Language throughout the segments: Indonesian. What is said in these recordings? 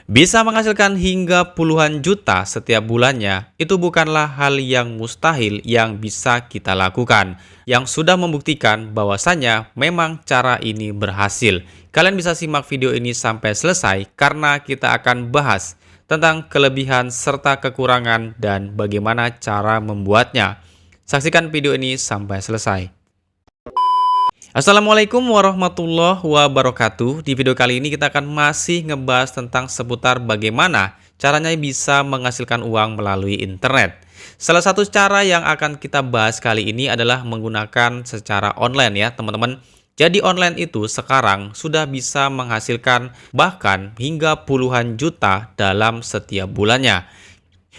Bisa menghasilkan hingga puluhan juta setiap bulannya, itu bukanlah hal yang mustahil yang bisa kita lakukan. Yang sudah membuktikan bahwasannya memang cara ini berhasil. Kalian bisa simak video ini sampai selesai karena kita akan bahas tentang kelebihan serta kekurangan dan bagaimana cara membuatnya. Saksikan video ini sampai selesai. Assalamualaikum warahmatullahi wabarakatuh. Di video kali ini kita akan masih ngebahas tentang seputar bagaimana caranya bisa menghasilkan uang melalui internet. Salah satu cara yang akan kita bahas kali ini adalah menggunakan secara online ya teman-teman. Jadi online itu sekarang sudah bisa menghasilkan bahkan hingga puluhan juta dalam setiap bulannya.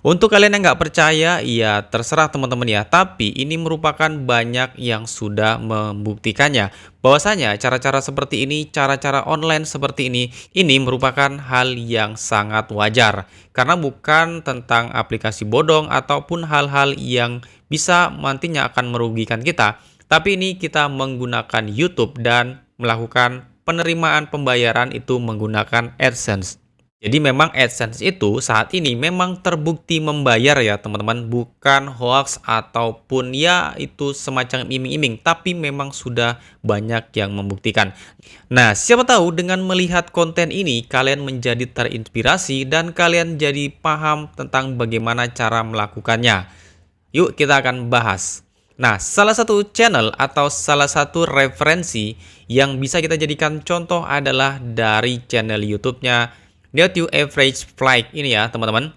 Untuk kalian yang nggak percaya, ya terserah teman-teman ya. Tapi ini merupakan banyak yang sudah membuktikannya. Bahwasanya cara-cara seperti ini, cara-cara online seperti ini merupakan hal yang sangat wajar. Karena bukan tentang aplikasi bodong ataupun hal-hal yang bisa nantinya akan merugikan kita. Tapi ini kita menggunakan YouTube dan melakukan penerimaan pembayaran itu menggunakan AdSense. Jadi memang AdSense itu saat ini memang terbukti membayar ya teman-teman, bukan hoax ataupun ya itu semacam iming-iming, tapi memang sudah banyak yang membuktikan. Nah, siapa tahu dengan melihat konten ini kalian menjadi terinspirasi dan kalian jadi paham tentang bagaimana cara melakukannya. Yuk kita akan bahas. Nah, salah satu channel atau salah satu referensi yang bisa kita jadikan contoh adalah dari channel YouTube-nya Not Your Average Flight ini ya teman-teman.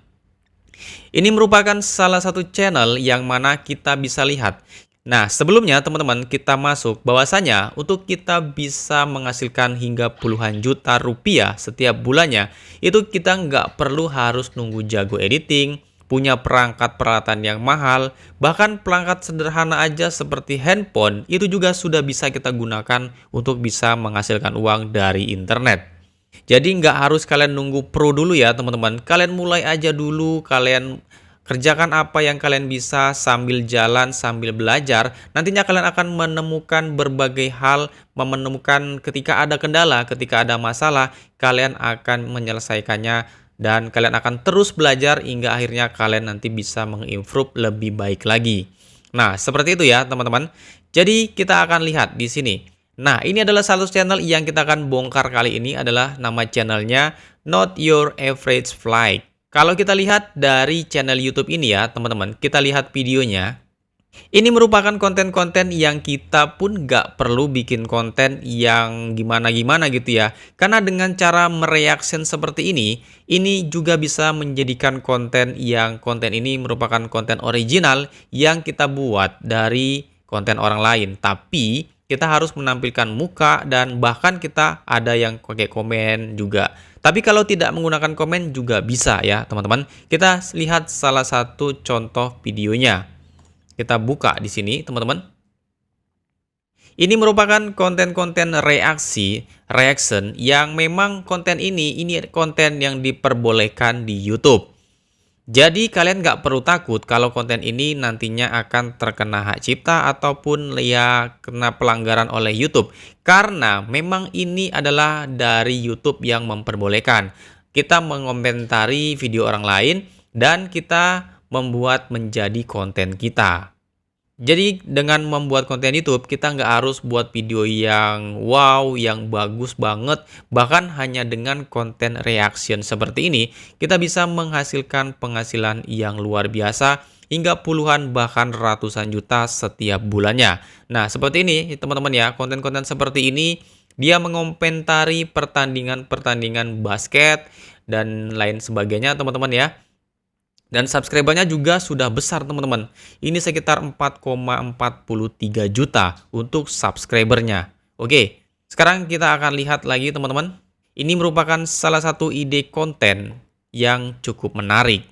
Ini merupakan salah satu channel yang mana kita bisa lihat. Nah sebelumnya teman-teman kita masuk bahwasanya untuk kita bisa menghasilkan hingga puluhan juta rupiah setiap bulannya, itu kita nggak perlu harus nunggu jago editing, punya perangkat peralatan yang mahal, bahkan perangkat sederhana aja seperti handphone itu juga sudah bisa kita gunakan untuk bisa menghasilkan uang dari internet. Jadi nggak harus kalian nunggu pro dulu ya teman-teman. Kalian mulai aja dulu, kalian kerjakan apa yang kalian bisa sambil jalan, sambil belajar. Nantinya kalian akan menemukan berbagai hal, menemukan ketika ada kendala, ketika ada masalah, kalian akan menyelesaikannya. Dan kalian akan terus belajar hingga akhirnya kalian nanti bisa mengimprove lebih baik lagi. Nah, seperti itu ya teman-teman. Jadi kita akan lihat di sini. Nah, ini adalah satu channel yang kita akan bongkar kali ini adalah nama channelnya Not Your Average Flight. Kalau kita lihat dari channel YouTube ini ya, teman-teman, kita lihat videonya. Ini merupakan konten-konten yang kita pun nggak perlu bikin konten yang gimana-gimana gitu ya. Karena dengan cara mereaction seperti ini juga bisa menjadikan konten ini merupakan konten original yang kita buat dari konten orang lain. Tapi kita harus menampilkan muka dan bahkan kita ada yang pakai komen juga. Tapi kalau tidak menggunakan komen juga bisa ya teman-teman. Kita lihat salah satu contoh videonya. Kita buka di sini teman-teman. Ini merupakan konten-konten reaction yang memang konten ini konten yang diperbolehkan di YouTube. Jadi kalian nggak perlu takut kalau konten ini nantinya akan terkena hak cipta ataupun ya kena pelanggaran oleh YouTube. Karena memang ini adalah dari YouTube yang memperbolehkan. Kita mengomentari video orang lain dan kita membuat menjadi konten kita. Jadi dengan membuat konten YouTube, kita nggak harus buat video yang wow, yang bagus banget. Bahkan hanya dengan konten reaction seperti ini, kita bisa menghasilkan penghasilan yang luar biasa hingga puluhan bahkan ratusan juta setiap bulannya. Nah, seperti ini teman-teman ya, konten-konten seperti ini dia mengomentari pertandingan-pertandingan basket dan lain sebagainya teman-teman ya. Dan subscribernya juga sudah besar teman-teman. Ini sekitar 4,43 juta untuk subscribernya. Oke, sekarang kita akan lihat lagi teman-teman. Ini merupakan salah satu ide konten yang cukup menarik.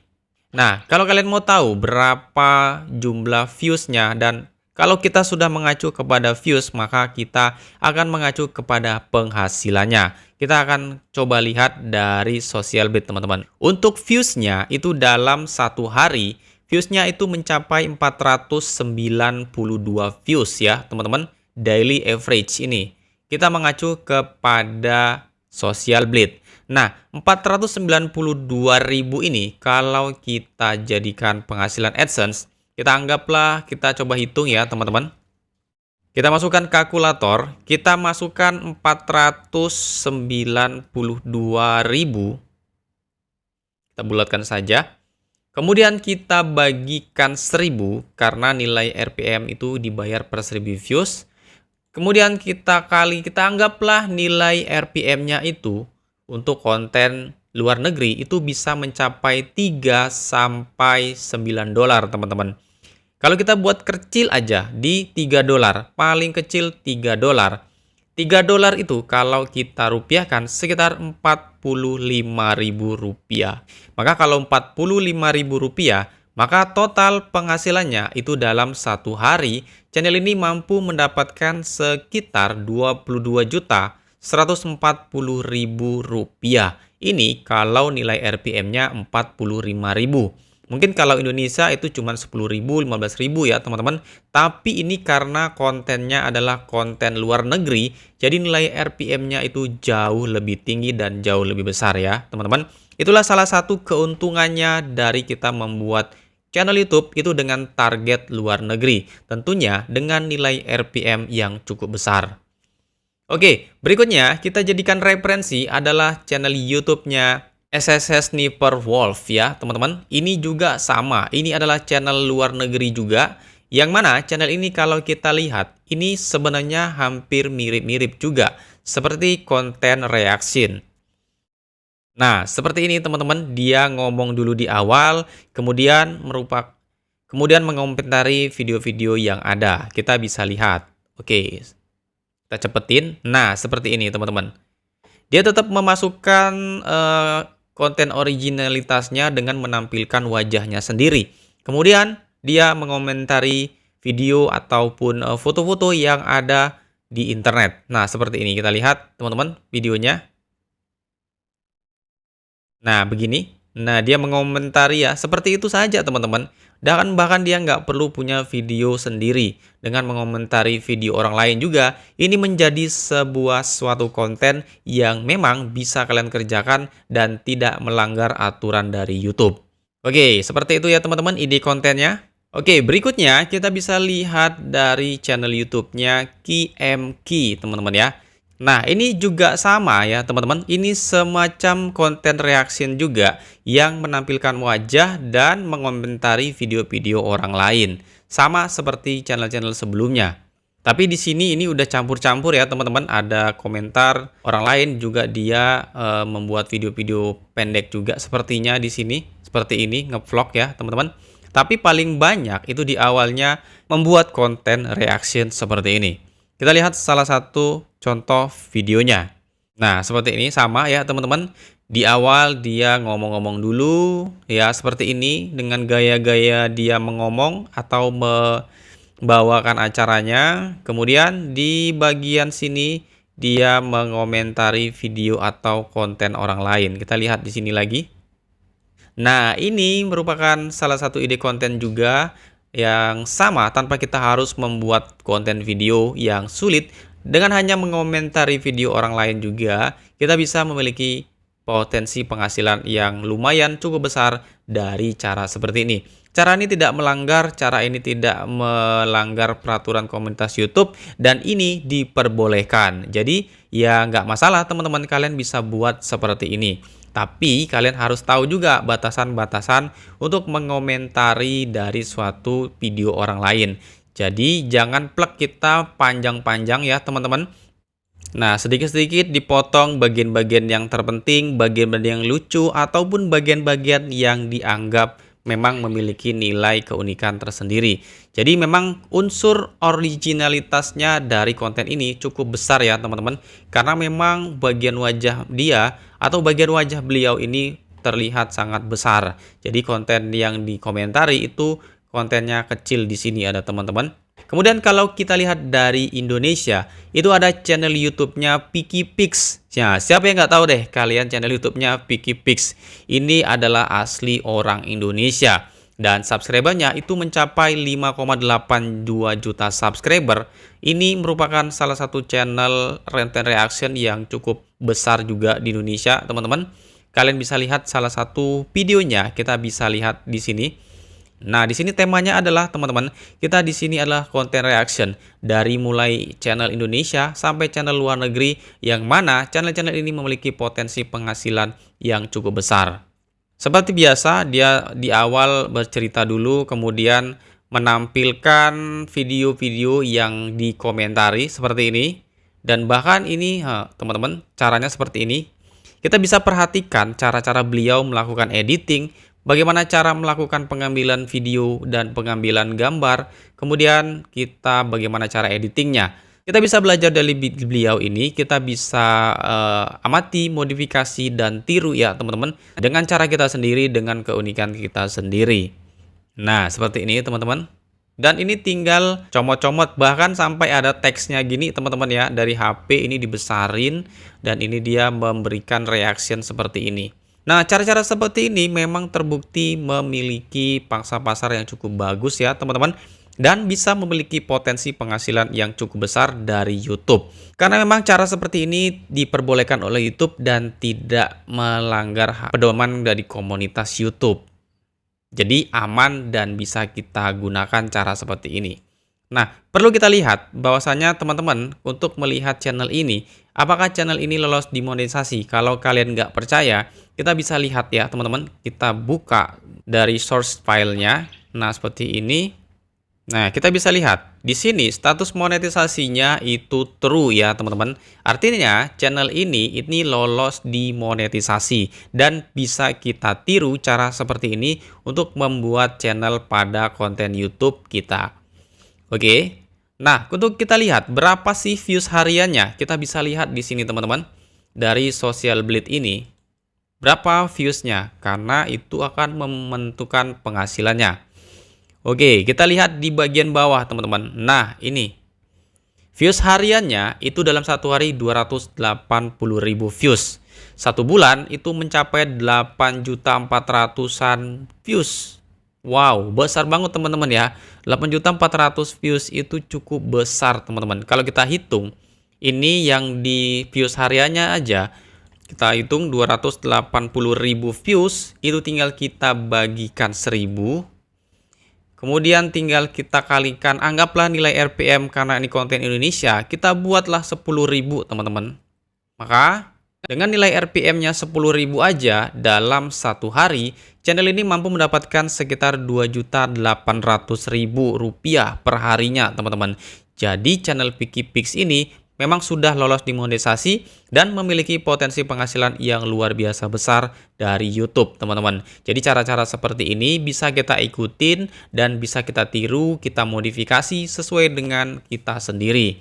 Nah, kalau kalian mau tahu berapa jumlah views-nya dan kalau kita sudah mengacu kepada views, maka kita akan mengacu kepada penghasilannya. Kita akan coba lihat dari Socialbit teman-teman. Untuk views-nya itu dalam satu hari, views-nya itu mencapai 492 views ya teman-teman. Daily average ini. Kita mengacu kepada Socialbit. Nah, 492.000 ini kalau kita jadikan penghasilan AdSense, kita anggaplah kita coba hitung ya, teman-teman. Kita masukkan kalkulator, kita masukkan 492.000, kita bulatkan saja. Kemudian kita bagikan 1000 karena nilai RPM itu dibayar per 1000 views. Kemudian kita anggaplah nilai RPM-nya itu untuk konten luar negeri itu bisa mencapai 3 sampai 9 dolar, teman-teman. Kalau kita buat kecil aja di 3 dolar, paling kecil 3 dolar. 3 dolar itu kalau kita rupiahkan sekitar 45.000 rupiah. Maka kalau 45.000 rupiah, maka total penghasilannya itu dalam satu hari, channel ini mampu mendapatkan sekitar 22.140.000 rupiah. Ini kalau nilai RPM-nya 45.000. Mungkin kalau Indonesia itu cuma 10.000, 15.000 ya teman-teman. Tapi ini karena kontennya adalah konten luar negeri, jadi nilai RPM-nya itu jauh lebih tinggi dan jauh lebih besar ya teman-teman. Itulah salah satu keuntungannya dari kita membuat channel YouTube itu dengan target luar negeri. Tentunya dengan nilai RPM yang cukup besar. Oke, berikutnya kita jadikan referensi adalah channel YouTube-nya SSS Sniper Wolf ya teman-teman. Ini juga sama, ini adalah channel luar negeri juga, yang mana channel ini kalau kita lihat ini sebenarnya hampir mirip-mirip juga seperti konten reaction. Nah, seperti ini teman-teman, dia ngomong dulu di awal, kemudian mengomentari video-video yang ada. Kita bisa lihat. Oke, kita cepetin. Nah, seperti ini teman-teman. Dia tetap memasukkan konten originalitasnya dengan menampilkan wajahnya sendiri. Kemudian dia mengomentari video ataupun foto-foto yang ada di internet. Nah, seperti ini kita lihat teman-teman videonya. Nah, begini. Nah, dia mengomentari ya, seperti itu saja teman-teman. Dan bahkan dia nggak perlu punya video sendiri. Dengan mengomentari video orang lain juga, ini menjadi suatu konten yang memang bisa kalian kerjakan dan tidak melanggar aturan dari YouTube. Oke, seperti itu ya teman-teman ide kontennya. Oke, berikutnya kita bisa lihat dari channel YouTube-nya KMK, teman-teman ya. Nah, ini juga sama ya teman-teman. Ini semacam konten reaction juga yang menampilkan wajah dan mengomentari video-video orang lain. Sama seperti channel-channel sebelumnya. Tapi di sini ini udah campur-campur ya teman-teman. Ada komentar orang lain juga, dia membuat video-video pendek juga sepertinya di sini. Seperti ini, ngevlog ya teman-teman. Tapi paling banyak itu di awalnya membuat konten reaction seperti ini. Kita lihat salah satu contoh videonya. Nah, seperti ini sama ya teman-teman. Di awal dia ngomong-ngomong dulu ya seperti ini dengan gaya-gaya dia mengomong atau membawakan acaranya. Kemudian di bagian sini dia mengomentari video atau konten orang lain. Kita lihat di sini lagi. Nah, ini merupakan salah satu ide konten juga yang sama tanpa kita harus membuat konten video yang sulit. Dengan hanya mengomentari video orang lain juga, kita bisa memiliki potensi penghasilan yang lumayan cukup besar dari cara seperti ini. Cara ini tidak melanggar peraturan komunitas YouTube dan ini diperbolehkan. Jadi ya nggak masalah teman-teman, kalian bisa buat seperti ini. Tapi kalian harus tahu juga batasan-batasan untuk mengomentari dari suatu video orang lain. Jadi jangan plek kita panjang-panjang ya teman-teman. Nah, sedikit-sedikit dipotong bagian-bagian yang terpenting, bagian-bagian yang lucu, ataupun bagian-bagian yang dianggap memang memiliki nilai keunikan tersendiri. Jadi memang unsur originalitasnya dari konten ini cukup besar ya teman-teman. Karena memang bagian wajah dia atau bagian wajah beliau ini terlihat sangat besar. Jadi konten yang dikomentari itu kontennya kecil di sini ada teman-teman. Kemudian kalau kita lihat dari Indonesia, itu ada channel YouTube-nya Picky Pix. Nah, siapa yang nggak tahu deh kalian channel YouTube-nya Picky Pix? Ini adalah asli orang Indonesia. dan subscribernya itu mencapai 5,82 juta subscriber. Ini merupakan salah satu channel content reaction yang cukup besar juga di Indonesia, teman-teman. Kalian bisa lihat salah satu videonya, kita bisa lihat di sini. Nah, di sini temanya adalah, teman-teman, kita di sini adalah content reaction dari mulai channel Indonesia sampai channel luar negeri, yang mana channel-channel ini memiliki potensi penghasilan yang cukup besar. Seperti biasa, dia di awal bercerita dulu, kemudian menampilkan video-video yang dikomentari seperti ini. Dan bahkan ini, teman-teman, caranya seperti ini. Kita bisa perhatikan cara-cara beliau melakukan editing, bagaimana cara melakukan pengambilan video dan pengambilan gambar, kemudian kita bagaimana cara editingnya. Kita bisa belajar dari beliau ini, kita bisa amati, modifikasi, dan tiru ya teman-teman, dengan cara kita sendiri, dengan keunikan kita sendiri. Nah, seperti ini teman-teman. Dan ini tinggal comot-comot, bahkan sampai ada teksnya gini teman-teman ya, dari HP ini dibesarin, dan ini dia memberikan reaction seperti ini. Nah, cara-cara seperti ini memang terbukti memiliki pangsa pasar yang cukup bagus ya teman-teman, dan bisa memiliki potensi penghasilan yang cukup besar dari YouTube. Karena memang cara seperti ini diperbolehkan oleh YouTube dan tidak melanggar pedoman dari komunitas YouTube. Jadi aman dan bisa kita gunakan cara seperti ini. Nah, perlu kita lihat bahwasanya teman-teman, untuk melihat channel ini, apakah channel ini lolos dimonetisasi. Kalau kalian nggak percaya, kita bisa lihat ya teman-teman. Kita buka dari source filenya. Nah, seperti ini. Nah, kita bisa lihat di sini status monetisasinya itu true ya teman-teman. Artinya channel ini lolos dimonetisasi, dan bisa kita tiru cara seperti ini untuk membuat channel pada konten YouTube kita. Oke. Nah, untuk kita lihat berapa sih views hariannya, kita bisa lihat di sini teman-teman. Dari Social Blade ini berapa viewsnya, karena itu akan menentukan penghasilannya. Oke, kita lihat di bagian bawah teman-teman. Nah, ini views hariannya itu dalam satu hari 280.000 views. Satu bulan itu mencapai 8.400.000-an views. Wow, besar banget teman-teman ya. 8.400.000 views itu cukup besar teman-teman. Kalau kita hitung, ini yang di views hariannya aja, kita hitung 280.000 views, itu tinggal kita bagikan 1000. Kemudian tinggal kita kalikan, anggaplah nilai RPM karena ini konten Indonesia, kita buatlah 10.000 teman-teman. Maka dengan nilai RPM-nya 10.000 aja dalam satu hari, channel ini mampu mendapatkan sekitar Rp2.800.000 per harinya teman-teman. Jadi channel PikiPix ini memang sudah lolos dimonetisasi dan memiliki potensi penghasilan yang luar biasa besar dari YouTube, teman-teman. Jadi cara-cara seperti ini bisa kita ikutin dan bisa kita tiru, kita modifikasi sesuai dengan kita sendiri.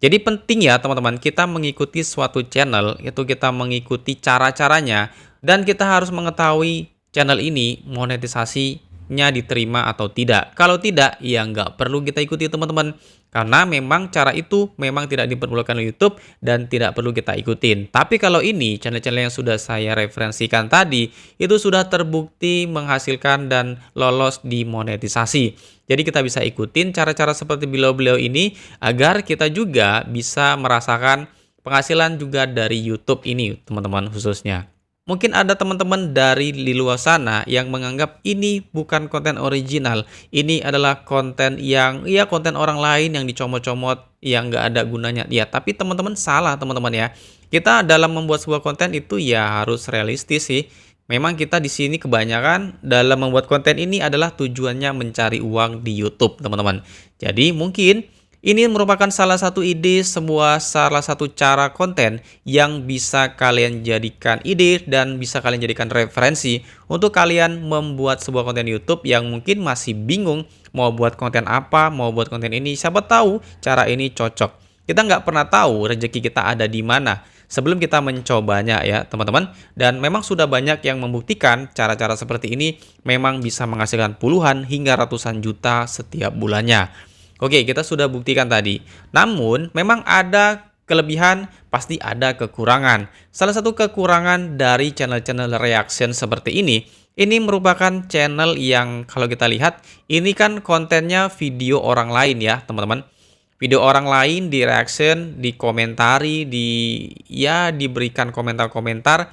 Jadi penting ya teman-teman, kita mengikuti suatu channel, itu kita mengikuti cara-caranya, dan kita harus mengetahui channel ini monetisasinya diterima atau tidak. Kalau tidak, ya nggak perlu kita ikuti teman-teman. Karena memang cara itu memang tidak diperbolehkan oleh YouTube dan tidak perlu kita ikutin. Tapi kalau ini channel-channel yang sudah saya referensikan tadi, itu sudah terbukti menghasilkan dan lolos dimonetisasi. Jadi kita bisa ikutin cara-cara seperti beliau-beliau ini agar kita juga bisa merasakan penghasilan juga dari YouTube ini, teman-teman khususnya. Mungkin ada teman-teman dari di luar sana yang menganggap ini bukan konten original. Ini adalah konten yang, ya konten orang lain yang dicomot-comot, yang nggak ada gunanya. Ya, tapi teman-teman salah teman-teman ya. Kita dalam membuat sebuah konten itu ya harus realistis sih. Memang kita di sini kebanyakan dalam membuat konten ini adalah tujuannya mencari uang di YouTube, teman-teman. Jadi mungkin ini merupakan salah satu ide, salah satu cara konten yang bisa kalian jadikan ide dan bisa kalian jadikan referensi untuk kalian membuat sebuah konten YouTube yang mungkin masih bingung mau buat konten apa, mau buat konten ini. Siapa tahu cara ini cocok. Kita nggak pernah tahu rezeki kita ada di mana sebelum kita mencobanya ya teman-teman. Dan memang sudah banyak yang membuktikan cara-cara seperti ini memang bisa menghasilkan puluhan hingga ratusan juta setiap bulannya. Oke, kita sudah buktikan tadi. Namun, memang ada kelebihan, pasti ada kekurangan. Salah satu kekurangan dari channel-channel reaction seperti ini merupakan channel yang kalau kita lihat, ini kan kontennya video orang lain ya, teman-teman. Video orang lain di reaction, dikomentari, diberikan komentar-komentar.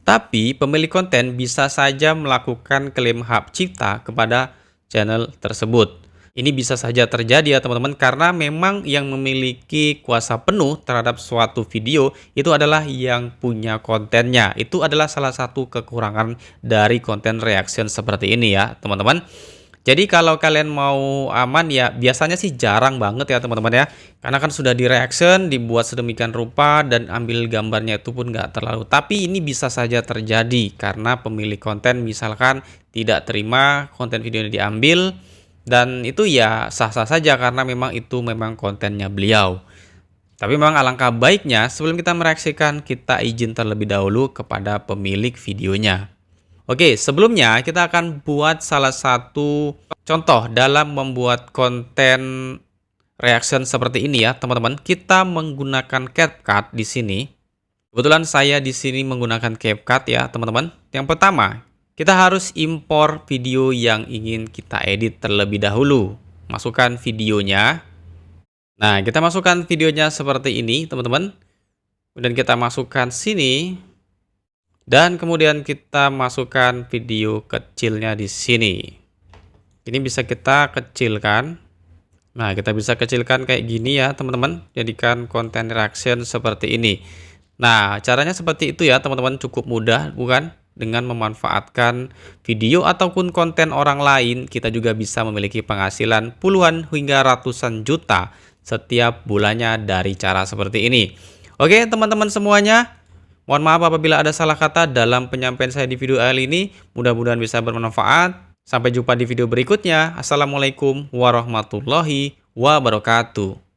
Tapi pemilik konten bisa saja melakukan klaim hak cipta kepada channel tersebut. Ini bisa saja terjadi ya teman-teman, karena memang yang memiliki kuasa penuh terhadap suatu video itu adalah yang punya kontennya. Itu adalah salah satu kekurangan dari konten reaction seperti ini ya teman-teman. Jadi kalau kalian mau aman ya biasanya sih jarang banget ya teman-teman ya. Karena kan sudah di reaction, dibuat sedemikian rupa dan ambil gambarnya itu pun nggak terlalu. Tapi ini bisa saja terjadi karena pemilik konten misalkan tidak terima konten videonya diambil. Dan itu ya sah-sah saja karena memang itu memang kontennya beliau. Tapi memang alangkah baiknya sebelum kita mereaksikan kita izin terlebih dahulu kepada pemilik videonya. Oke, sebelumnya kita akan buat salah satu contoh dalam membuat konten reaction seperti ini ya, teman-teman. Kita menggunakan CapCut di sini. Kebetulan saya di sini menggunakan CapCut ya, teman-teman. Yang pertama, kita harus impor video yang ingin kita edit terlebih dahulu. Masukkan videonya. Nah, kita masukkan videonya seperti ini, teman-teman. Kemudian kita masukkan sini. Dan kemudian kita masukkan video kecilnya di sini. Ini bisa kita kecilkan. Nah, kita bisa kecilkan kayak gini ya, teman-teman. Jadikan konten reaction seperti ini. Nah, caranya seperti itu ya, teman-teman. Cukup mudah, bukan? Dengan memanfaatkan video ataupun konten orang lain, kita juga bisa memiliki penghasilan puluhan hingga ratusan juta setiap bulannya dari cara seperti ini. Oke, teman-teman semuanya. Mohon maaf apabila ada salah kata dalam penyampaian saya di video kali ini. Mudah-mudahan bisa bermanfaat. Sampai jumpa di video berikutnya. Assalamualaikum warahmatullahi wabarakatuh.